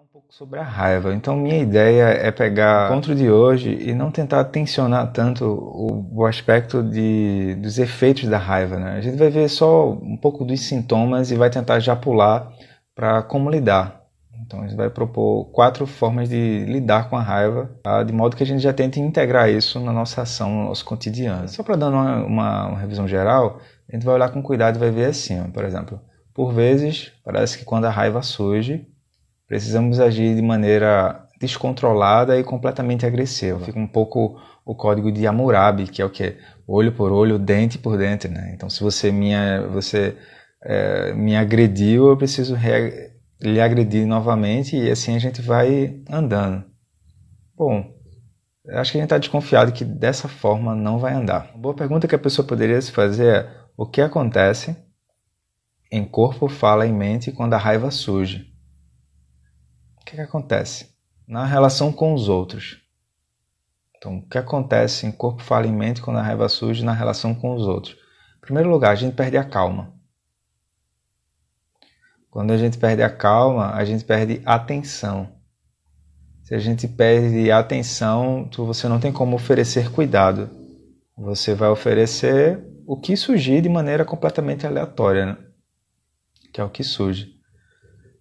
um pouco sobre a raiva. Então, minha ideia é pegar o encontro de hoje e não tentar tensionar tanto o aspecto dos efeitos da raiva, né? A gente vai ver só um pouco dos sintomas e vai tentar já pular para como lidar. Então, a gente vai propor 4 formas de lidar com a raiva, tá? De modo que a gente já tente integrar isso na nossa ação, no nosso cotidiano. Só para dar uma revisão geral, a gente vai olhar com cuidado e vai ver assim, ó, por exemplo, por vezes, parece que quando a raiva surge, precisamos agir de maneira descontrolada e completamente agressiva. Fica um pouco o código de Hammurabi, que é o quê? Olho por olho, dente por dente, né? Então, se você me agrediu, eu preciso lhe agredir novamente e assim a gente vai andando. Bom, acho que a gente está desconfiado que dessa forma não vai andar. Uma boa pergunta que a pessoa poderia se fazer é: o que acontece em corpo, fala e mente quando a raiva surge? O que acontece na relação com os outros? Então, o que acontece em corpo, fala e mente quando a raiva surge na relação com os outros? Em primeiro lugar, a gente perde a calma. Quando a gente perde a calma, a gente perde a atenção. Se a gente perde a atenção, você não tem como oferecer cuidado. Você vai oferecer o que surgir de maneira completamente aleatória, né? Que é o que surge.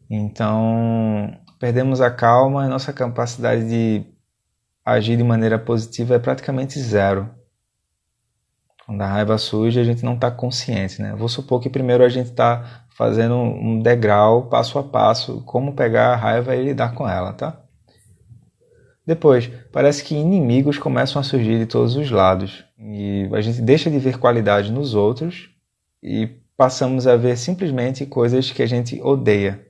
Então, perdemos a calma e nossa capacidade de agir de maneira positiva é praticamente zero. Quando a raiva surge, a gente não está consciente, né? Vou supor que primeiro a gente está fazendo um degrau, passo a passo, como pegar a raiva e lidar com ela, tá? Depois, parece que inimigos começam a surgir de todos os lados. E a gente deixa de ver qualidade nos outros e passamos a ver simplesmente coisas que a gente odeia.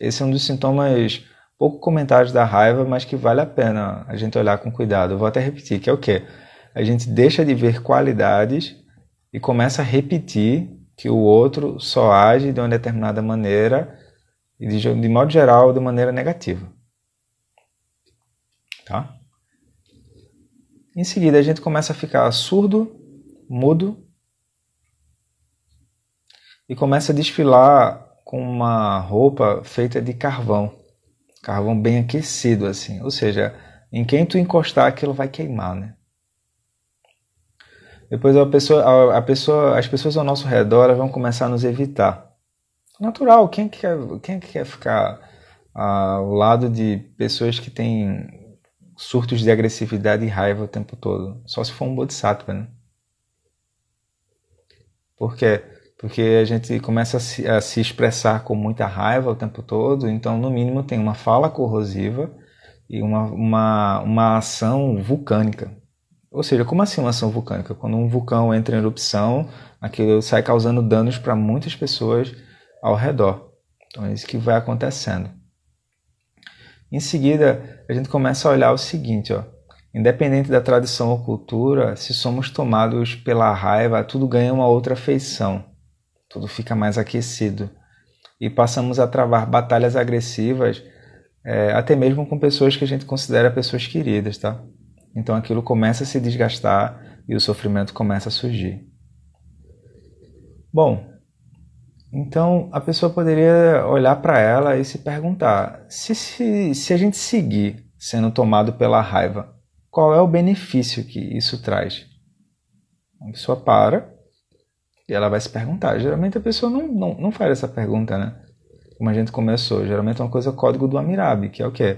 Esse é um dos sintomas pouco comentados da raiva, mas que vale a pena a gente olhar com cuidado. Eu vou até repetir, que é o quê? A gente deixa de ver qualidades e começa a repetir que o outro só age de uma determinada maneira e, de modo geral, de maneira negativa. Tá? Em seguida, a gente começa a ficar surdo, mudo e começa a desfilar com uma roupa feita de carvão bem aquecido, assim. Ou seja, em quem tu encostar, aquilo vai queimar, né? Depois as pessoas ao nosso redor elas vão começar a nos evitar. Natural, quem quer ficar ao lado de pessoas que têm surtos de agressividade e raiva o tempo todo? Só se for um bodhisattva, né? Por quê? Porque a gente começa a se expressar com muita raiva o tempo todo, então no mínimo tem uma fala corrosiva e uma ação vulcânica. Ou seja, como assim uma ação vulcânica? Quando um vulcão entra em erupção, aquilo sai causando danos para muitas pessoas ao redor. Então é isso que vai acontecendo. Em seguida, a gente começa a olhar o seguinte, ó. Independente da tradição ou cultura, se somos tomados pela raiva, tudo ganha uma outra feição. Tudo fica mais aquecido. E passamos a travar batalhas agressivas, até mesmo com pessoas que a gente considera pessoas queridas, tá? Então aquilo começa a se desgastar e o sofrimento começa a surgir. Bom, então a pessoa poderia olhar para ela e se perguntar: se a gente seguir sendo tomado pela raiva, qual é o benefício que isso traz? A pessoa para e ela vai se perguntar. Geralmente a pessoa não faz essa pergunta, né? Como a gente começou. Geralmente é uma coisa código do Hammurabi, que é o quê?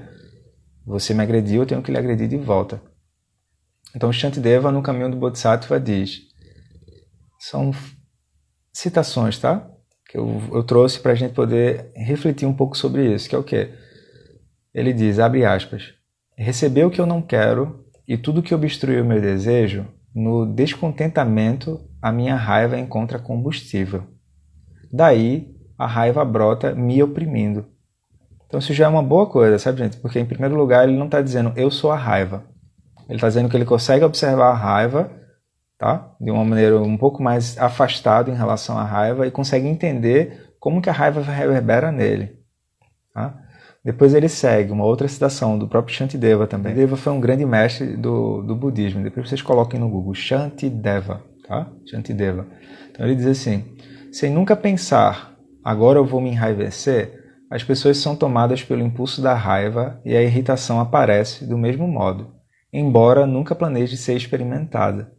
Você me agrediu, eu tenho que lhe agredir de volta. Então Shantideva, no Caminho do Bodhisattva, diz... São citações, tá? Que eu trouxe para a gente poder refletir um pouco sobre isso, que é o quê? Ele diz, abre aspas, receber o que eu não quero e tudo que obstrui o meu desejo, no descontentamento, a minha raiva encontra combustível. Daí, a raiva brota me oprimindo. Então isso já é uma boa coisa, sabe, gente? Porque, em primeiro lugar, ele não está dizendo eu sou a raiva. Ele está dizendo que ele consegue observar a raiva, tá? De uma maneira um pouco mais afastada em relação à raiva e consegue entender como que a raiva reverbera nele. Tá? Depois ele segue uma outra citação do próprio Shantideva também. Shantideva foi um grande mestre do budismo. Depois vocês coloquem no Google Shantideva, tá? Shantideva. Então ele diz assim: sem nunca pensar, agora eu vou me enraivecer, as pessoas são tomadas pelo impulso da raiva e a irritação aparece do mesmo modo, embora nunca planeje ser experimentada.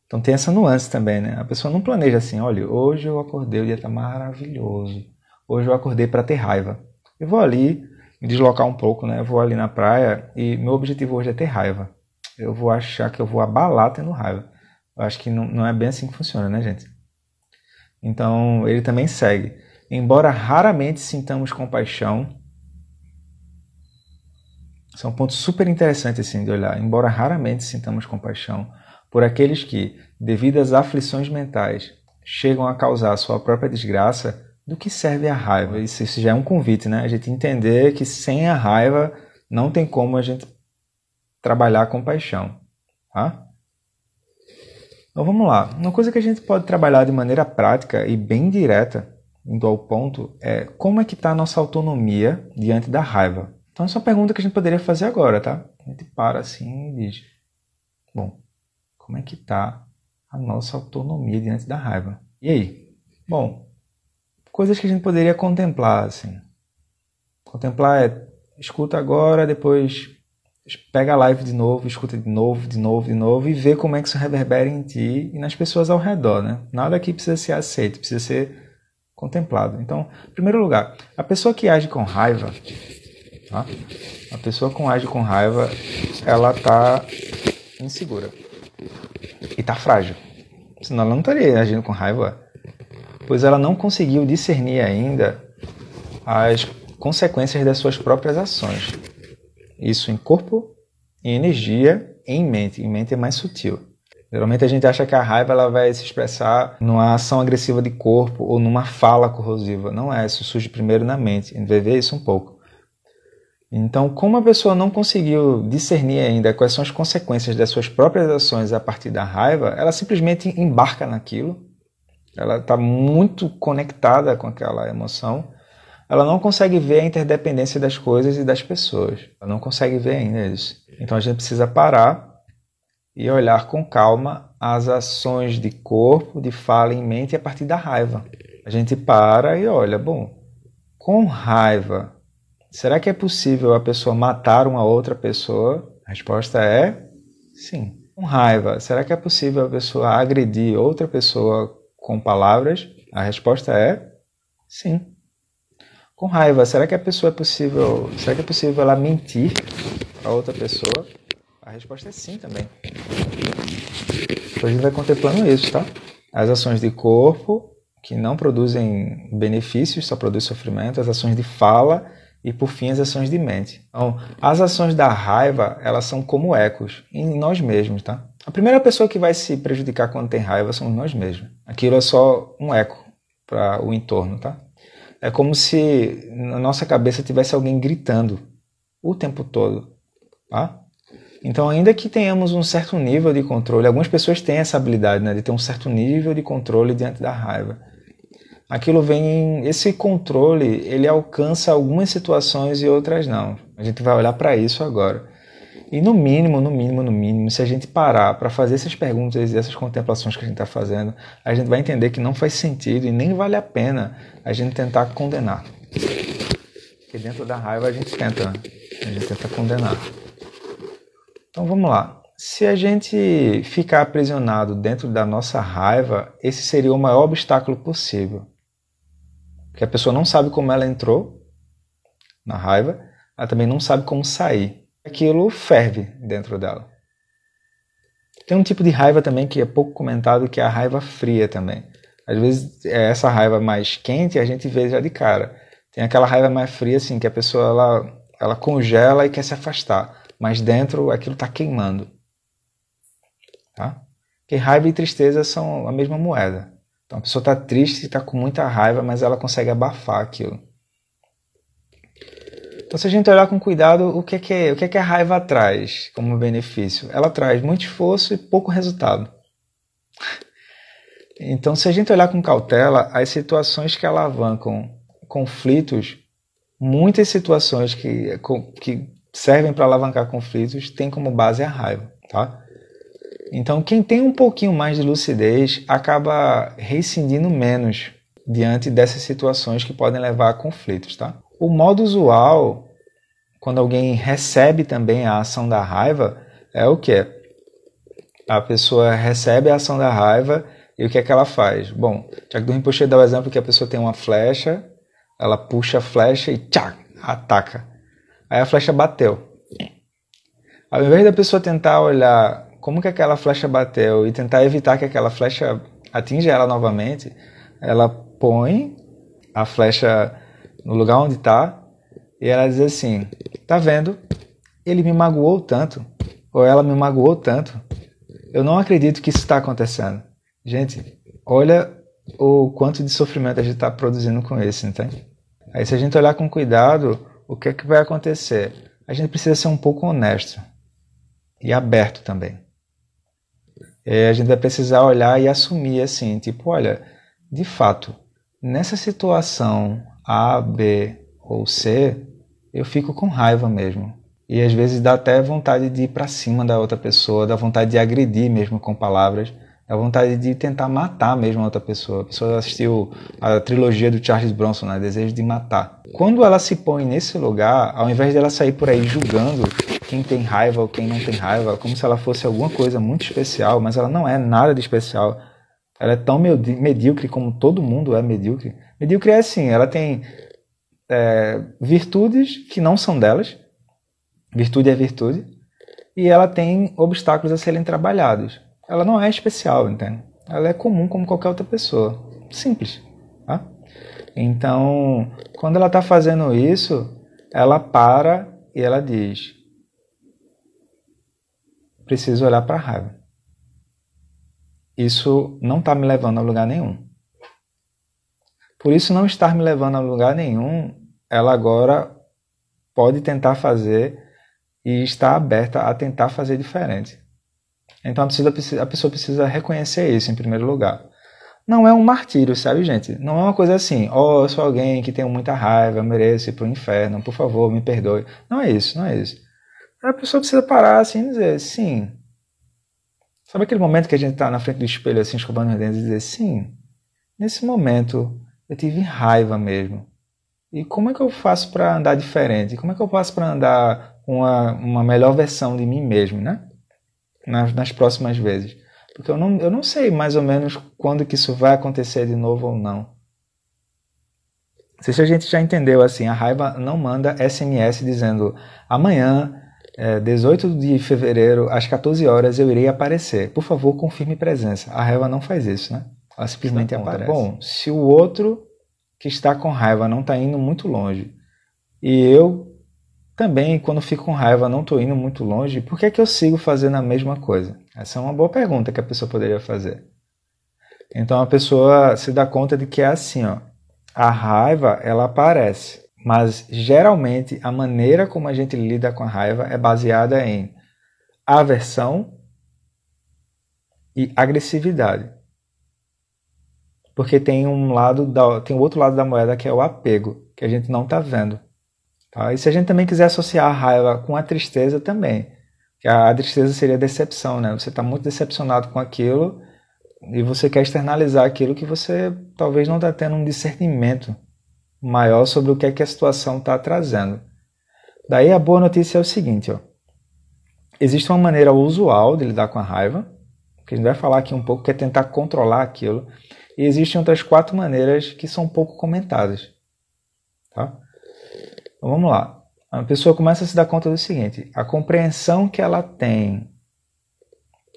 Então tem essa nuance também, né? A pessoa não planeja assim, olha, hoje eu acordei, o dia está maravilhoso. Hoje eu acordei para ter raiva. Eu vou ali me deslocar um pouco, né? Eu vou ali na praia e meu objetivo hoje é ter raiva. Eu vou achar que eu vou abalar tendo raiva. Eu acho que não é bem assim que funciona, né, gente? Então ele também segue. Embora raramente sintamos compaixão, isso é um ponto super interessante assim, de olhar. Embora raramente sintamos compaixão por aqueles que, devido às aflições mentais, chegam a causar sua própria desgraça, do que serve a raiva? Isso já é um convite, né? A gente entender que sem a raiva não tem como a gente trabalhar a compaixão. Tá? Então vamos lá. Uma coisa que a gente pode trabalhar de maneira prática e bem direta, indo ao ponto, é como é que está a nossa autonomia diante da raiva. Então essa é uma pergunta que a gente poderia fazer agora, tá? A gente para assim e diz, bom, como é que está a nossa autonomia diante da raiva? E aí? Bom, coisas que a gente poderia contemplar, assim. Contemplar é, escuta agora, depois pega a live de novo, escuta de novo e vê como é que isso reverbera em ti e nas pessoas ao redor, né? Nada aqui precisa ser aceito, precisa ser contemplado. Então, em primeiro lugar, a pessoa que age com raiva, tá? A pessoa que age com raiva, ela está insegura e está frágil. Senão ela não estaria agindo com raiva, pois ela não conseguiu discernir ainda as consequências das suas próprias ações. Isso em corpo, em energia e em mente. Em mente é mais sutil. Geralmente a gente acha que a raiva ela vai se expressar numa ação agressiva de corpo ou numa fala corrosiva. Não é, isso surge primeiro na mente. A gente vai ver isso um pouco. Então, como a pessoa não conseguiu discernir ainda quais são as consequências das suas próprias ações a partir da raiva, ela simplesmente embarca naquilo. Ela está muito conectada com aquela emoção. Ela não consegue ver a interdependência das coisas e das pessoas. Ela não consegue ver ainda isso. Então a gente precisa parar e olhar com calma as ações de corpo, de fala e mente a partir da raiva. A gente para e olha, bom, com raiva, será que é possível a pessoa matar uma outra pessoa? A resposta é sim. Com raiva, será que é possível a pessoa agredir outra pessoa com palavras? A resposta é sim. Com raiva, será que é possível ela mentir para outra pessoa? A resposta é sim também. Então a gente vai contemplando isso, tá? As ações de corpo, que não produzem benefícios, só produzem sofrimento, as ações de fala e, por fim, as ações de mente. Então, as ações da raiva, elas são como ecos em nós mesmos, tá? A primeira pessoa que vai se prejudicar quando tem raiva somos nós mesmos. Aquilo é só um eco para o entorno, tá? É como se na nossa cabeça tivesse alguém gritando o tempo todo, tá? Então, ainda que tenhamos um certo nível de controle, algumas pessoas têm essa habilidade, né, de ter um certo nível de controle diante da raiva. Esse controle, ele alcança algumas situações e outras não. A gente vai olhar para isso agora. E no mínimo, se a gente parar para fazer essas perguntas e essas contemplações que a gente está fazendo, a gente vai entender que não faz sentido e nem vale a pena a gente tentar condenar. Porque dentro da raiva a gente tenta condenar. Então vamos lá. Se a gente ficar aprisionado dentro da nossa raiva, esse seria o maior obstáculo possível. Porque a pessoa não sabe como ela entrou na raiva, ela também não sabe como sair. Aquilo ferve dentro dela. Tem um tipo de raiva também que é pouco comentado, que é a raiva fria também. Às vezes, essa raiva mais quente a gente vê já de cara. Tem aquela raiva mais fria, assim, que a pessoa ela congela e quer se afastar. Mas dentro aquilo está queimando. Tá? Porque raiva e tristeza são a mesma moeda. Então a pessoa está triste, está com muita raiva, mas ela consegue abafar aquilo. Então, se a gente olhar com cuidado, o que é que a raiva traz como benefício? Ela traz muito esforço e pouco resultado. Então, se a gente olhar com cautela, as situações que alavancam conflitos, muitas situações que servem para alavancar conflitos têm como base a raiva. Tá? Então, quem tem um pouquinho mais de lucidez acaba rescindindo menos diante dessas situações que podem levar a conflitos. Tá? O modo usual, quando alguém recebe também a ação da raiva, é o quê? A pessoa recebe a ação da raiva e o que é que ela faz? Bom, Tiago do Rinpoche dá o exemplo que a pessoa tem uma flecha, ela puxa a flecha e tchá, ataca. Aí a flecha bateu. Ao invés da pessoa tentar olhar como que aquela flecha bateu e tentar evitar que aquela flecha atinja ela novamente, ela põe a flecha no lugar onde está e ela diz assim, tá vendo? Ele me magoou tanto, ou ela me magoou tanto, eu não acredito que isso está acontecendo. Gente, olha o quanto de sofrimento a gente está produzindo com isso, entende? Aí se a gente olhar com cuidado, o que é que vai acontecer? A gente precisa ser um pouco honesto e aberto também. A gente vai precisar olhar e assumir assim, tipo, olha, de fato, nessa situação A, B ou C, eu fico com raiva mesmo. E às vezes dá até vontade de ir para cima da outra pessoa, dá vontade de agredir mesmo com palavras, dá vontade de tentar matar mesmo a outra pessoa. A pessoa assistiu a trilogia do Charles Bronson, né? Desejo de Matar. Quando ela se põe nesse lugar, ao invés dela sair por aí julgando quem tem raiva ou quem não tem raiva, como se ela fosse alguma coisa muito especial, mas ela não é nada de especial. Ela é tão medíocre como todo mundo é medíocre. Medíocre é assim, ela tem virtudes que não são delas, virtude é virtude, e ela tem obstáculos a serem trabalhados. Ela não é especial, entende? Ela é comum como qualquer outra pessoa. Simples. Tá? Então, quando ela está fazendo isso, ela para e ela diz, preciso olhar para a raiva. Isso não está me levando a lugar nenhum. Por isso não estar me levando a lugar nenhum, ela agora pode tentar fazer e está aberta a tentar fazer diferente. Então a pessoa precisa reconhecer isso em primeiro lugar. Não é um martírio, sabe, gente? Não é uma coisa assim, eu sou alguém que tenho muita raiva, eu mereço ir para o inferno, por favor, me perdoe. Não é isso, não é isso. A pessoa precisa parar assim e dizer, sim. Sabe aquele momento que a gente está na frente do espelho assim, escovando os dentes e dizer, sim, nesse momento eu tive raiva mesmo. E como é que eu faço para andar diferente? Como é que eu faço para andar com uma melhor versão de mim mesmo, né? Nas próximas vezes. Porque eu não sei mais ou menos quando que isso vai acontecer de novo ou não. Se a gente já entendeu assim, a raiva não manda SMS dizendo amanhã, 18 de fevereiro, às 14 horas, eu irei aparecer. Por favor, confirme presença. A raiva não faz isso, né? Ela simplesmente aparece. Bom, se o outro que está com raiva não está indo muito longe e eu também, quando fico com raiva, não estou indo muito longe, por que é que eu sigo fazendo a mesma coisa? Essa é uma boa pergunta que a pessoa poderia fazer. Então a pessoa se dá conta de que é assim, ó, a raiva ela aparece, mas geralmente a maneira como a gente lida com a raiva é baseada em aversão e agressividade. Porque tem tem o outro lado da moeda que é o apego, que a gente não está vendo. Tá? E se a gente também quiser associar a raiva com a tristeza também, que a tristeza seria a decepção, né? Você está muito decepcionado com aquilo e você quer externalizar aquilo que você talvez não está tendo um discernimento maior sobre o que é que a situação está trazendo. Daí a boa notícia é o seguinte, ó. Existe uma maneira usual de lidar com a raiva, que a gente vai falar aqui um pouco, que é tentar controlar aquilo, e existem outras 4 maneiras que são pouco comentadas. Tá? Então vamos lá. A pessoa começa a se dar conta do seguinte, a compreensão que ela tem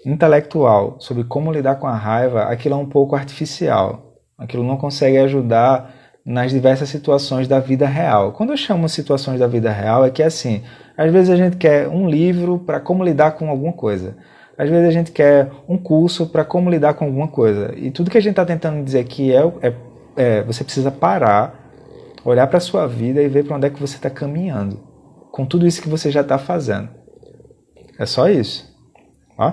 intelectual sobre como lidar com a raiva, aquilo é um pouco artificial. Aquilo não consegue ajudar nas diversas situações da vida real. Quando eu chamo situações da vida real, é que assim, às vezes a gente quer um livro para como lidar com alguma coisa. Às vezes a gente quer um curso para como lidar com alguma coisa. E tudo que a gente está tentando dizer aqui você precisa parar, olhar para a sua vida e ver para onde é que você está caminhando. Com tudo isso que você já está fazendo. É só isso. Ó.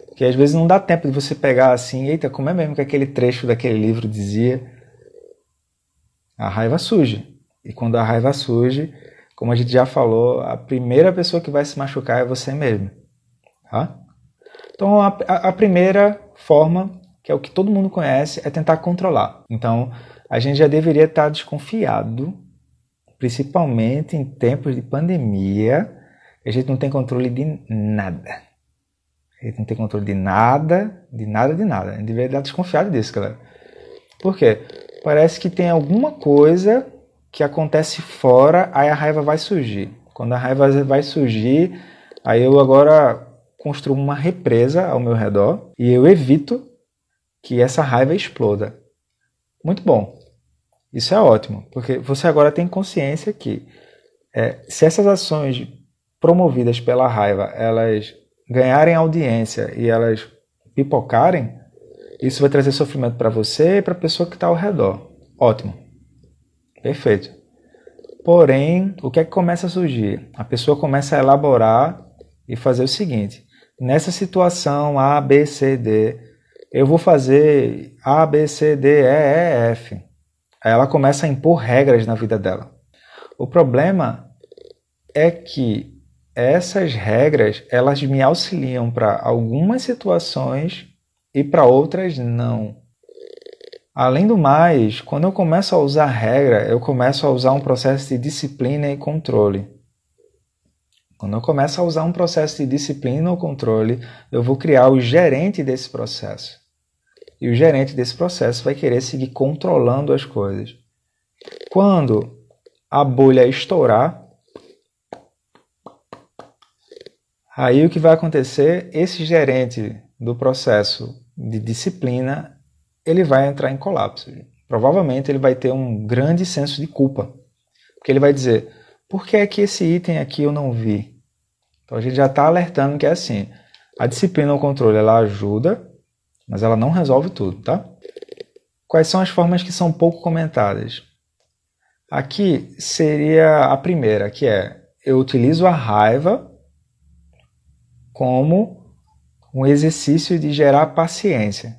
Porque às vezes não dá tempo de você pegar assim, eita, como é mesmo que aquele trecho daquele livro dizia? A raiva surge. E quando a raiva surge, como a gente já falou, a primeira pessoa que vai se machucar é você mesmo. Tá? Então a primeira forma, que é o que todo mundo conhece, é tentar controlar. Então a gente já deveria estar desconfiado Principalmente em tempos de pandemia, a gente não tem controle de nada. A gente não tem controle de nada, de nada, de nada. A gente deveria estar desconfiado disso, galera. Por quê? Parece que tem alguma coisa que acontece fora, aí a raiva vai surgir. Quando a raiva vai surgir, aí eu agora construo uma represa ao meu redor e eu evito que essa raiva exploda. Muito bom. Isso é ótimo, porque você agora tem consciência que se essas ações promovidas pela raiva, elas ganharem audiência e elas pipocarem, isso vai trazer sofrimento para você e para a pessoa que está ao redor. Ótimo. Perfeito. Porém, o que é que começa a surgir? A pessoa começa a elaborar e fazer o seguinte. Nessa situação A, B, C, D, eu vou fazer A, B, C, D, E, E, F. Aí ela começa a impor regras na vida dela. O problema é que essas regras, elas me auxiliam para algumas situações e para outras não. Além do mais, quando eu começo a usar regra, eu começo a usar um processo de disciplina e controle. Quando eu começo a usar um processo de disciplina ou controle, eu vou criar o gerente desse processo. E o gerente desse processo vai querer seguir controlando as coisas. Quando a bolha estourar, aí o que vai acontecer? Esse gerente do processo de disciplina, ele vai entrar em colapso. Provavelmente ele vai ter um grande senso de culpa. Porque ele vai dizer, por que é que esse item aqui eu não vi? Então a gente já está alertando que é assim, a disciplina ou controle ela ajuda, mas ela não resolve tudo, tá? Quais são as formas que são pouco comentadas? Aqui seria a primeira, que é, eu utilizo a raiva como um exercício de gerar paciência.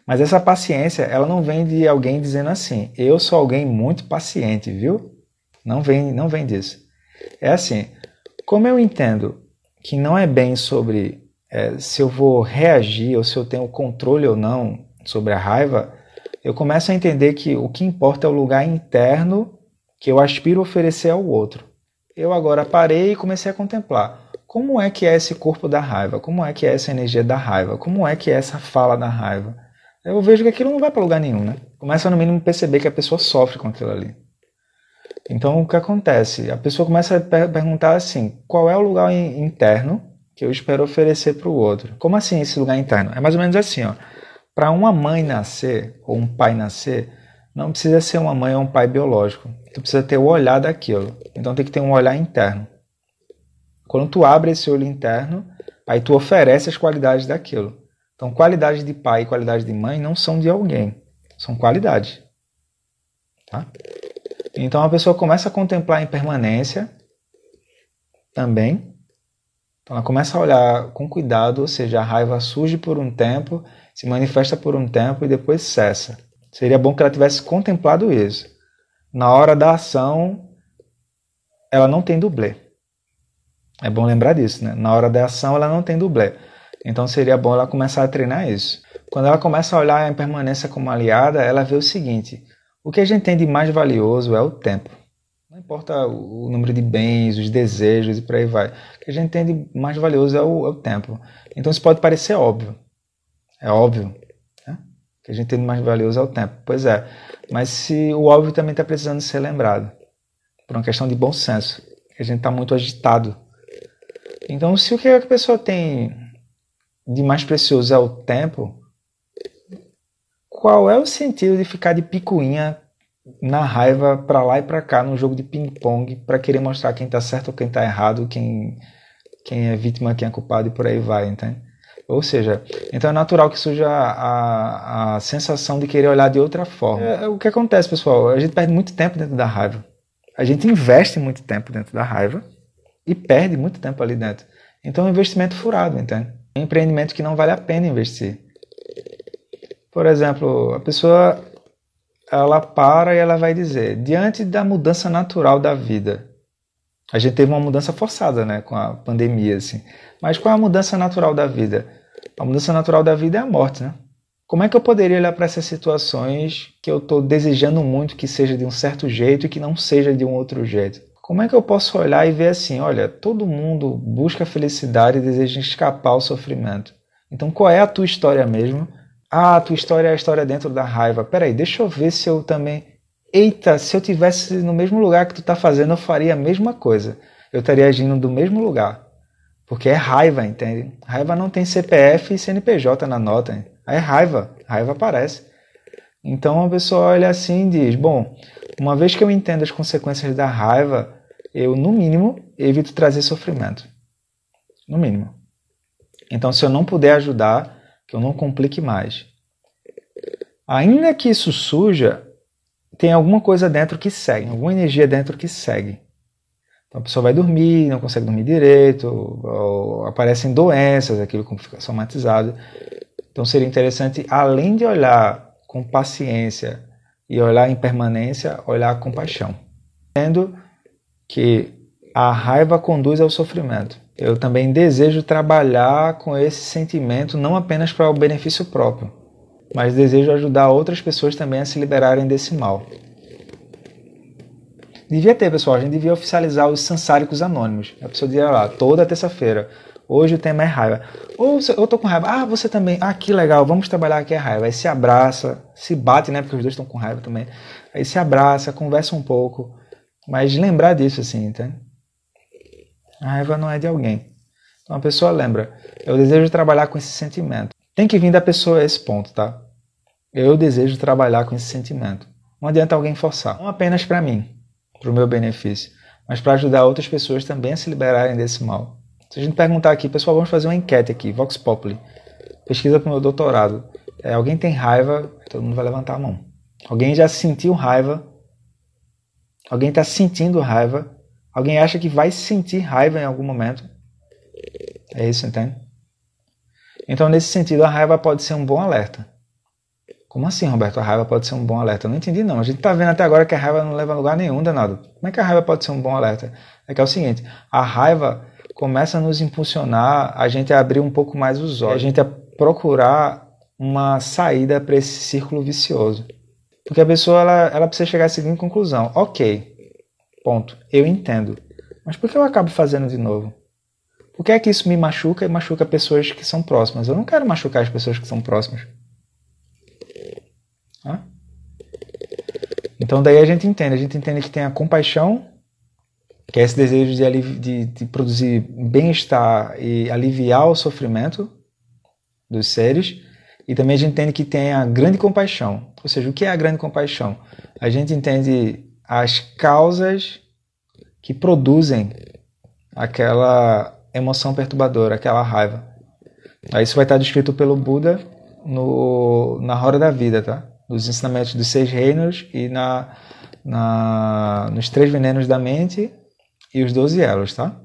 Mas essa paciência, ela não vem de alguém dizendo assim, eu sou alguém muito paciente, viu? Não vem disso. É assim, como eu entendo que não é bem sobre se eu vou reagir ou se eu tenho controle ou não sobre a raiva, eu começo a entender que o que importa é o lugar interno que eu aspiro oferecer ao outro. Eu agora parei e comecei a contemplar. Como é que é esse corpo da raiva? Como é que é essa energia da raiva? Como é que é essa fala da raiva? Eu vejo que aquilo não vai para lugar nenhum, né? Começa no mínimo a perceber que a pessoa sofre com aquilo ali. Então o que acontece? A pessoa começa a perguntar assim, qual é o lugar interno que eu espero oferecer para o outro? Como assim esse lugar interno? É mais ou menos assim, ó. Para uma mãe nascer, ou um pai nascer, não precisa ser uma mãe ou um pai biológico. Tu precisa ter o olhar daquilo. Então tem que ter um olhar interno. Quando tu abre esse olho interno, aí tu oferece as qualidades daquilo. Então, qualidade de pai e qualidade de mãe não são de alguém, são qualidades. Tá? Então, a pessoa começa a contemplar a impermanência também. Então, ela começa a olhar com cuidado, ou seja, a raiva surge por um tempo, se manifesta por um tempo e depois cessa. Seria bom que ela tivesse contemplado isso. Na hora da ação, ela não tem dublê. É bom lembrar disso, né? Na hora da ação, ela não tem dublê. Então seria bom ela começar a treinar isso. Quando ela começa a olhar a impermanência como aliada, ela vê o seguinte, o que a gente tem de mais valioso é o tempo. Não importa o número de bens, os desejos e por aí vai. O que a gente tem de mais valioso é o tempo. Então isso pode parecer óbvio. É óbvio. Né? O que a gente tem de mais valioso é o tempo. Pois é. Mas o óbvio também está precisando ser lembrado. Por uma questão de bom senso. A gente está muito agitado. Então se o que a pessoa tem de mais precioso é o tempo, qual é o sentido de ficar de picuinha na raiva para lá e para cá num jogo de ping-pong para querer mostrar quem está certo ou quem está errado, quem é vítima, quem é culpado e por aí vai, entende? Ou seja, então é natural que surja a sensação de querer olhar de outra forma. O que acontece, pessoal? A gente perde muito tempo dentro da raiva. A gente investe muito tempo dentro da raiva e perde muito tempo ali dentro. Então é um investimento furado, entende? Um empreendimento que não vale a pena investir. Por exemplo, a pessoa ela para e ela vai dizer, diante da mudança natural da vida, a gente teve uma mudança forçada, né, com a pandemia, assim. Mas qual é a mudança natural da vida? A mudança natural da vida é a morte, né? Como é que eu poderia olhar para essas situações que eu estou desejando muito que seja de um certo jeito e que não seja de um outro jeito? Como é que eu posso olhar e ver assim, olha, todo mundo busca felicidade e deseja escapar ao sofrimento. Então qual é a tua história mesmo? Ah, a tua história é a história dentro da raiva. Peraí, deixa eu ver se eu também... Eita, se eu tivesse no mesmo lugar que tu tá fazendo, eu faria a mesma coisa. Eu estaria agindo do mesmo lugar. Porque é raiva, entende? Raiva não tem CPF e CNPJ na nota. Hein? É raiva. Raiva aparece. Então a pessoa olha assim e diz, bom, uma vez que eu entendo as consequências da raiva, eu, no mínimo, evito trazer sofrimento. No mínimo. Então, se eu não puder ajudar, que eu não complique mais. Ainda que isso surja, tem alguma coisa dentro que segue, alguma energia dentro que segue. Então a pessoa vai dormir, não consegue dormir direito, ou aparecem doenças, aquilo como fica somatizado. Então seria interessante, além de olhar com paciência e olhar em permanência, olhar com compaixão. Entendo que a raiva conduz ao sofrimento. Eu também desejo trabalhar com esse sentimento não apenas para o benefício próprio, mas desejo ajudar outras pessoas também a se liberarem desse mal. Devia ter, pessoal, a gente devia oficializar os sansáricos anônimos. A pessoa dizia lá, toda terça-feira, hoje o tema é raiva. Ou eu tô com raiva, ah, você também, ah, que legal, vamos trabalhar aqui a raiva. Aí se abraça, se bate, né, porque os dois estão com raiva também. Aí se abraça, conversa um pouco, mas lembrar disso assim, entende? A raiva não é de alguém. Então a pessoa lembra, eu desejo trabalhar com esse sentimento. Tem que vir da pessoa a esse ponto, tá? Eu desejo trabalhar com esse sentimento. Não adianta alguém forçar. Não apenas para mim, para o meu benefício, mas para ajudar outras pessoas também a se liberarem desse mal. Se a gente perguntar aqui, pessoal, vamos fazer uma enquete aqui, Vox Populi, pesquisa para o meu doutorado. Alguém tem raiva? Todo mundo vai levantar a mão. Alguém já sentiu raiva? Alguém está sentindo raiva? Alguém acha que vai sentir raiva em algum momento? É isso, entende? Então, nesse sentido, a raiva pode ser um bom alerta. Como assim, Roberto? A raiva pode ser um bom alerta? Eu não entendi, não. A gente está vendo até agora que a raiva não leva a lugar nenhum, danado. Como é que a raiva pode ser um bom alerta? É que é o seguinte, a raiva começa a nos impulsionar a gente a abrir um pouco mais os olhos, a gente a procurar uma saída para esse círculo vicioso. Porque a pessoa ela precisa chegar à seguinte conclusão. Ok, ponto, eu entendo. Mas por que eu acabo fazendo de novo? Por que é que isso me machuca e machuca pessoas que são próximas? Eu não quero machucar as pessoas que são próximas. Então daí a gente entende que tem a compaixão, que é esse desejo de produzir bem-estar e aliviar o sofrimento dos seres, e também a gente entende que tem a grande compaixão. Ou seja, o que é a grande compaixão? A gente entende as causas que produzem aquela emoção perturbadora, aquela raiva. Aí isso vai estar descrito pelo Buda na Roda da Vida, tá? Nos ensinamentos dos 6 reinos e nos 3 venenos da mente e os 12 elos, tá?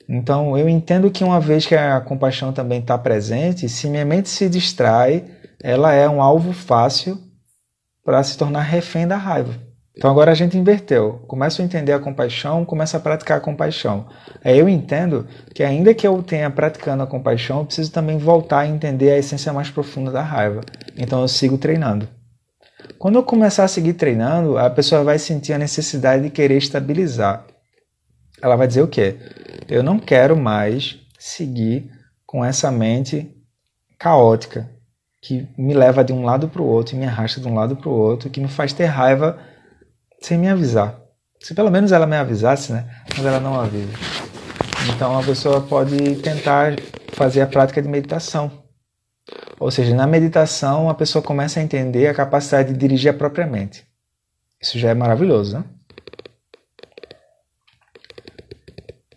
Então, eu entendo que uma vez que a compaixão também está presente, se minha mente se distrai, ela é um alvo fácil para se tornar refém da raiva. Então agora a gente inverteu. Começo a entender a compaixão, começo a praticar a compaixão. Aí eu entendo que ainda que eu tenha praticando a compaixão, eu preciso também voltar a entender a essência mais profunda da raiva. Então eu sigo treinando. Quando eu começar a seguir treinando, a pessoa vai sentir a necessidade de querer estabilizar. Ela vai dizer o quê? Eu não quero mais seguir com essa mente caótica, que me leva de um lado para o outro e me arrasta de um lado para o outro, que me faz ter raiva sem me avisar. Se pelo menos ela me avisasse, né? Mas ela não avisa. Então a pessoa pode tentar fazer a prática de meditação. Ou seja, na meditação a pessoa começa a entender a capacidade de dirigir a própria mente. Isso já é maravilhoso, né?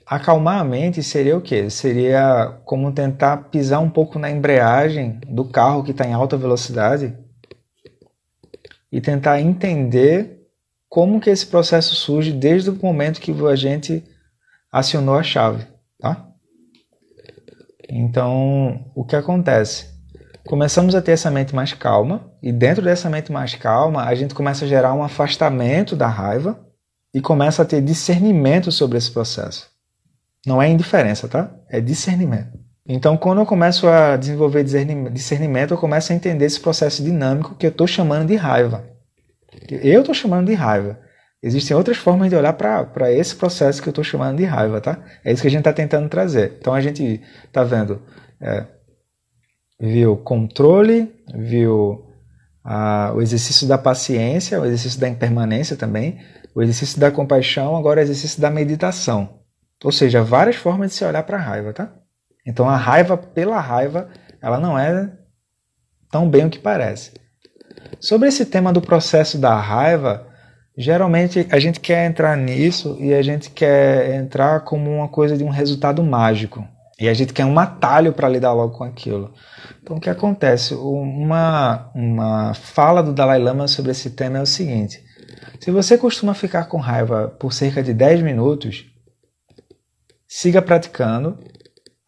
Acalmar a mente seria o quê? Seria como tentar pisar um pouco na embreagem do carro que está em alta velocidade e tentar entender como que esse processo surge desde o momento que a gente acionou a chave, tá? Então, o que acontece? Começamos a ter essa mente mais calma e dentro dessa mente mais calma a gente começa a gerar um afastamento da raiva e começa a ter discernimento sobre esse processo. Não é indiferença, tá? É discernimento. Então, quando eu começo a desenvolver discernimento, eu começo a entender esse processo dinâmico que eu estou chamando de raiva. Eu estou chamando de raiva. Existem outras formas de olhar para esse processo que eu estou chamando de raiva, tá? É isso que a gente está tentando trazer. Então, a gente está vendo, viu controle, viu o exercício da paciência, o exercício da impermanência também, o exercício da compaixão, agora o exercício da meditação. Ou seja, várias formas de se olhar para a raiva, tá? Então, a raiva pela raiva, ela não é tão bem o que parece. Sobre esse tema do processo da raiva, geralmente a gente quer entrar nisso e a gente quer entrar como uma coisa de um resultado mágico. E a gente quer um atalho para lidar logo com aquilo. Então o que acontece? Uma fala do Dalai Lama sobre esse tema é o seguinte: se você costuma ficar com raiva por cerca de 10 minutos, siga praticando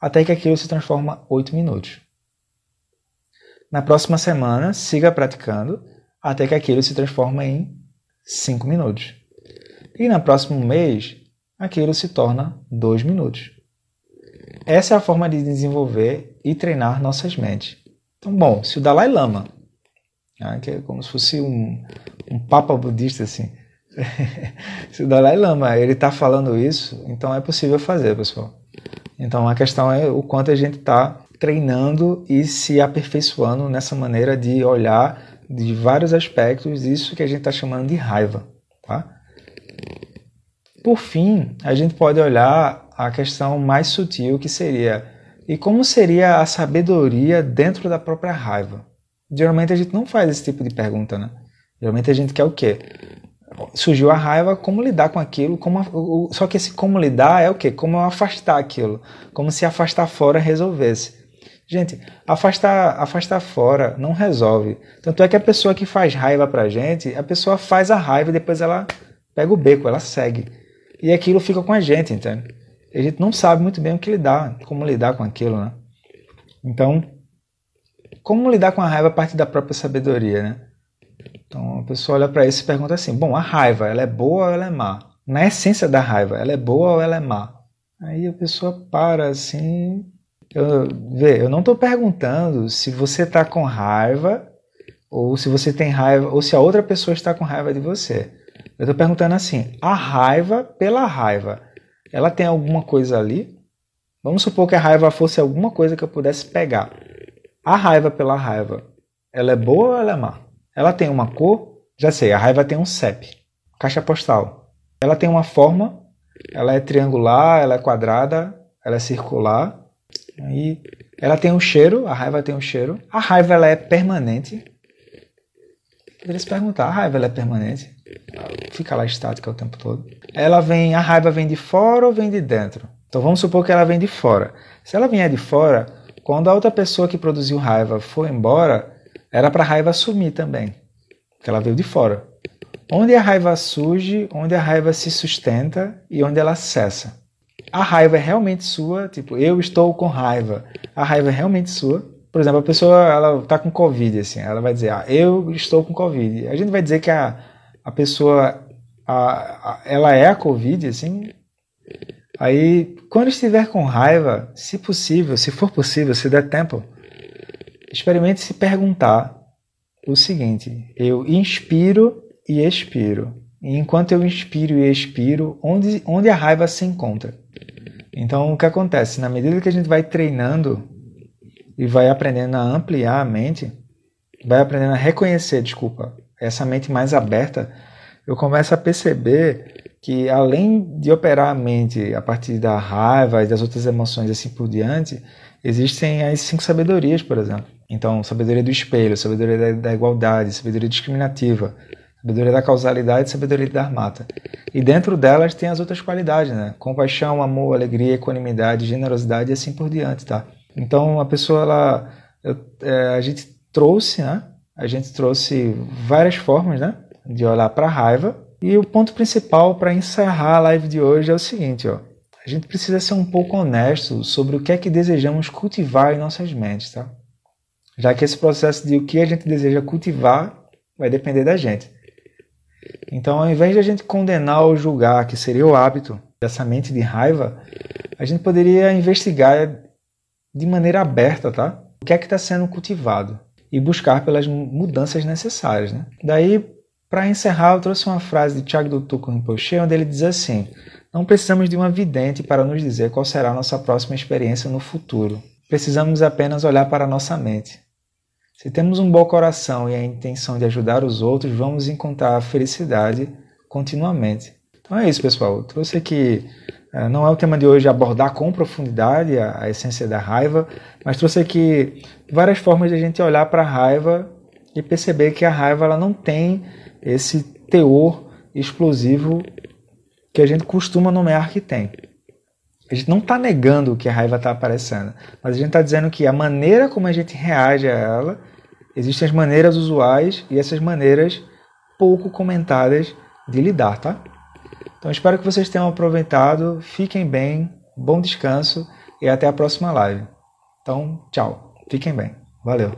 até que aquilo se transforme em 8 minutos. Na próxima semana, siga praticando até que aquilo se transforme em 5 minutos. E no próximo mês, aquilo se torna 2 minutos. Essa é a forma de desenvolver e treinar nossas mentes. Então, bom, se o Dalai Lama, que é como se fosse um papa budista, assim, se o Dalai Lama está falando isso, então é possível fazer, pessoal. Então, a questão é o quanto a gente está treinando e se aperfeiçoando nessa maneira de olhar de vários aspectos isso que a gente está chamando de raiva, tá? Por fim, a gente pode olhar a questão mais sutil, que seria: e como seria a sabedoria dentro da própria raiva? Geralmente a gente não faz esse tipo de pergunta, né? Geralmente a gente quer o quê? Surgiu a raiva, como lidar com aquilo? Só que esse como lidar é o quê? Como afastar aquilo? Como se afastar fora resolvesse. Gente, afastar fora não resolve. Tanto é que a pessoa que faz raiva pra gente, a pessoa faz a raiva e depois ela pega o beco, ela segue. E aquilo fica com a gente, entende? E a gente não sabe muito bem como lidar com aquilo, né? Então, como lidar com a raiva a partir da própria sabedoria, né? Então, a pessoa olha para isso e pergunta assim: bom, a raiva, ela é boa ou ela é má? Na essência da raiva, ela é boa ou ela é má? Aí a pessoa para assim... Eu não estou perguntando se você está com raiva, ou se você tem raiva, ou se a outra pessoa está com raiva de você. Eu estou perguntando assim: a raiva pela raiva, ela tem alguma coisa ali? Vamos supor que a raiva fosse alguma coisa que eu pudesse pegar. A raiva pela raiva, ela é boa ou ela é má? Ela tem uma cor? Já sei, a raiva tem um CEP, caixa postal. Ela tem uma forma, ela é triangular, ela é quadrada, ela é circular. E ela tem um cheiro, a raiva tem um cheiro. A raiva, ela é permanente. Poderia se perguntar: a raiva, ela é permanente? Fica lá estática o tempo todo. A raiva vem de fora ou vem de dentro? Então vamos supor que ela vem de fora. Se ela vier de fora, quando a outra pessoa que produziu raiva for embora, era para a raiva sumir também, porque ela veio de fora. Onde a raiva surge, onde a raiva se sustenta e onde ela cessa. A raiva é realmente sua, tipo, eu estou com raiva. A raiva é realmente sua. Por exemplo, a pessoa, ela está com Covid, assim, ela vai dizer: eu estou com Covid. A gente vai dizer que a pessoa, ela é a Covid, assim. Aí, quando estiver com raiva, se possível, se for possível, se der tempo, experimente se perguntar o seguinte: eu inspiro e expiro. E enquanto eu inspiro e expiro, onde a raiva se encontra? Então, o que acontece? Na medida que a gente vai treinando e vai aprendendo a ampliar a mente, vai aprendendo a reconhecer, essa mente mais aberta, eu começo a perceber que, além de operar a mente a partir da raiva e das outras emoções e assim por diante, existem as 5 sabedorias, por exemplo. Então, sabedoria do espelho, sabedoria da igualdade, sabedoria discriminativa, sabedoria da causalidade, sabedoria da dharmata. E dentro delas tem as outras qualidades, né? Compaixão, amor, alegria, equanimidade, generosidade e assim por diante, tá? Então, a pessoa, a gente trouxe, né? A gente trouxe várias formas, né? De olhar para a raiva. E o ponto principal para encerrar a live de hoje é o seguinte, ó. A gente precisa ser um pouco honesto sobre o que é que desejamos cultivar em nossas mentes, tá? Já que esse processo de o que a gente deseja cultivar vai depender da gente. Então, ao invés de a gente condenar ou julgar, que seria o hábito dessa mente de raiva, a gente poderia investigar de maneira aberta, tá? O que é que está sendo cultivado e buscar pelas mudanças necessárias, né? Daí, para encerrar, eu trouxe uma frase de Chagdu Tulku Rinpoche, onde ele diz assim: não precisamos de uma vidente para nos dizer qual será a nossa próxima experiência no futuro. Precisamos apenas olhar para a nossa mente. Se temos um bom coração e a intenção de ajudar os outros, vamos encontrar a felicidade continuamente. Então é isso, pessoal. Eu trouxe aqui, não é o tema de hoje abordar com profundidade a essência da raiva, mas trouxe aqui várias formas de a gente olhar para a raiva e perceber que a raiva ela não tem esse teor explosivo que a gente costuma nomear que tem. A gente não está negando que a raiva está aparecendo, mas a gente está dizendo que a maneira como a gente reage a ela, existem as maneiras usuais e essas maneiras pouco comentadas de lidar, tá? Então espero que vocês tenham aproveitado, fiquem bem, bom descanso e até a próxima live. Então, tchau, fiquem bem, valeu!